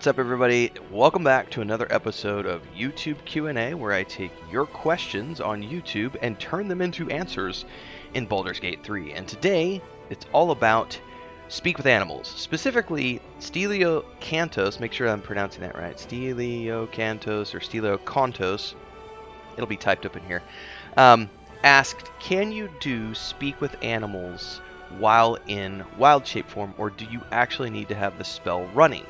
What's up, everybody? Welcome back to another episode of YouTube Q&A, where I take your questions on YouTube and turn them into answers in Baldur's Gate 3. And today, it's all about Speak with Animals, specifically Stelios Kantos. Make sure I'm pronouncing that right. Stelios Kantos or Stelios Kantos. It'll be typed up in here. Asked, can you do Speak with Animals while in Wild Shape form, or do you actually need to have the spell running?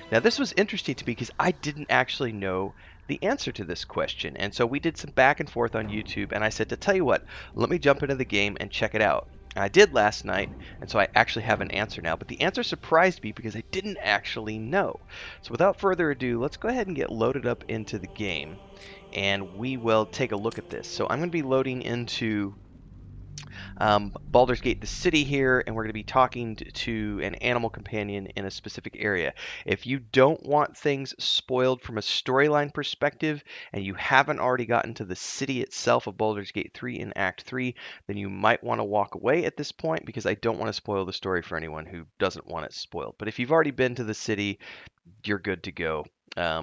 Now, this was interesting to me because I didn't actually know the answer to this question. And so we did some back and forth on YouTube, and I said, to tell you what, let me jump into the game and check it out. And I did last night, and so I actually have an answer now. But the answer surprised me because I didn't actually know. So without further ado, let's go ahead and get loaded up into the game, and we will take a look at this. So I'm going to be loading into Baldur's Gate, the city here, and we're going to be talking to an animal companion in a specific area. If you don't want things spoiled from a storyline perspective, and you haven't already gotten to the city itself of Baldur's Gate 3 in Act 3, then you might want to walk away at this point, because I don't want to spoil the story for anyone who doesn't want it spoiled. But if you've already been to the city, you're good to go.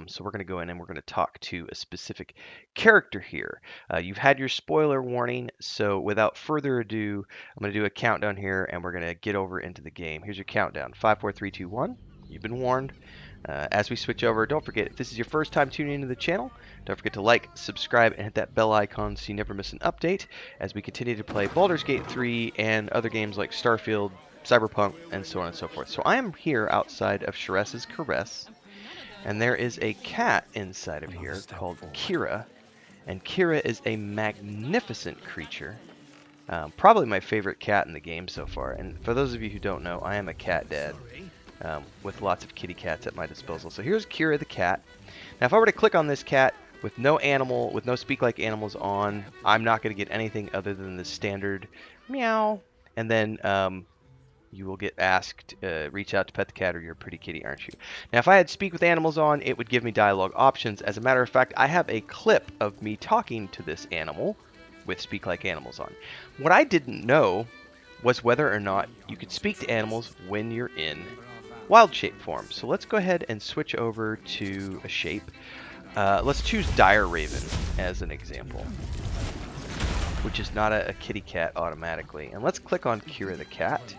So we're going to go in and we're going to talk to a specific character here. You've had your spoiler warning, so without further ado, I'm going to do a countdown here and we're going to get over into the game. Here's your countdown. 5, 4, 3, 2, 1. You've been warned. As we switch over, don't forget, if this is your first time tuning into the channel, don't forget to like, subscribe, and hit that bell icon so you never miss an update as we continue to play Baldur's Gate 3 and other games like Starfield, Cyberpunk, and so on and so forth. So I am here outside of Sharess's Caress, and there is a cat inside of here called Kira, and Kira is a magnificent creature. Probably my favorite cat in the game so far. And for those of you who don't know, I am a cat dad with lots of kitty cats at my disposal. So here's Kira the cat. Now if I were to click on this cat with no animal, with no speak like animals on, I'm not going to get anything other than the standard meow. And then you will get asked, reach out to pet the cat, or you're a pretty kitty, aren't you? Now, if I had speak with animals on, it would give me dialogue options. As a matter of fact, I have a clip of me talking to this animal with speak like animals on. What I didn't know was whether or not you could speak to animals when you're in wild shape form. So let's go ahead and switch over to a shape. Let's choose Dire Raven as an example, which is not a kitty cat automatically. And let's click on Kira the cat.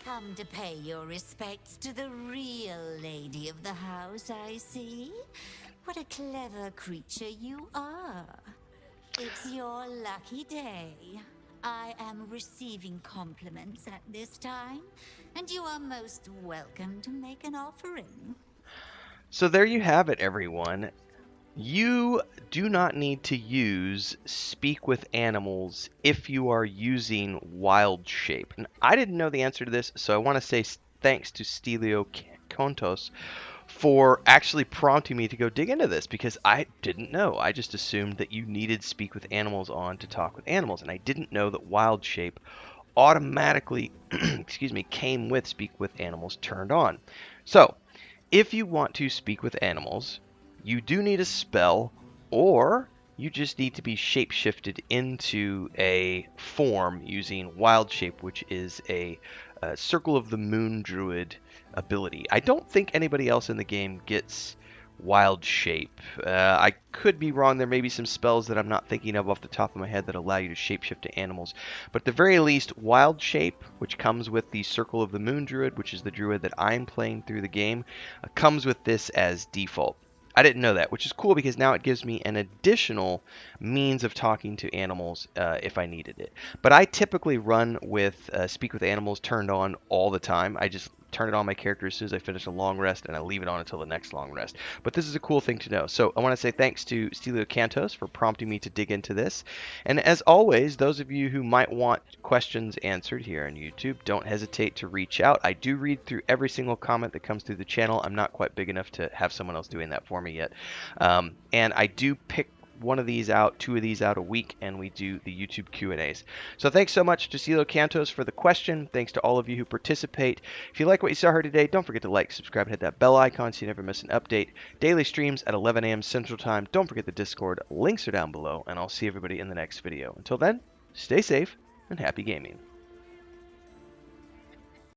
Come to pay your respects to the real lady of the house, I see. What a clever creature you are. It's your lucky day. I am receiving compliments at this time, and you are most welcome to make an offering. So there you have it, everyone. You do not need to use Speak with Animals if you are using Wild Shape. And I didn't know the answer to this, so I want to say thanks to Stelios Kantos for actually prompting me to go dig into this, because I didn't know. I just assumed that you needed Speak with Animals on to talk with animals, and I didn't know that Wild Shape automatically excuse me, came with Speak with Animals turned on. So, if you want to speak with animals, you do need a spell, or you just need to be shapeshifted into a form using Wild Shape, which is a Circle of the Moon Druid ability. I don't think anybody else in the game gets Wild Shape. I could be wrong. There may be some spells that I'm not thinking of off the top of my head that allow you to shapeshift to animals. But at the very least, Wild Shape, which comes with the Circle of the Moon Druid, which is the druid that I'm playing through the game, comes with this as default. I didn't know that, which is cool because now it gives me an additional means of talking to animals if I needed it. But I typically run with Speak with Animals turned on all the time. I just turn it on my character as soon as I finish a long rest, and I leave it on until the next long rest. But this is a cool thing to know. So I want to say thanks to Stelios Kantos for prompting me to dig into this. And as always, those of you who might want questions answered here on YouTube, don't hesitate to reach out. I do read through every single comment that comes through the channel. I'm not quite big enough to have someone else doing that for me yet. And I do pick one of these out, 2 of these out a week, and we do the YouTube Q&As. So thanks so much to Stelios Kantos for the question. Thanks to all of you who participate. If you like what you saw here today, don't forget to like, subscribe, and hit that bell icon so you never miss an update. Daily streams at 11 a.m. Central Time. Don't forget the Discord. Links are down below, and I'll see everybody in the next video. Until then, stay safe and happy gaming.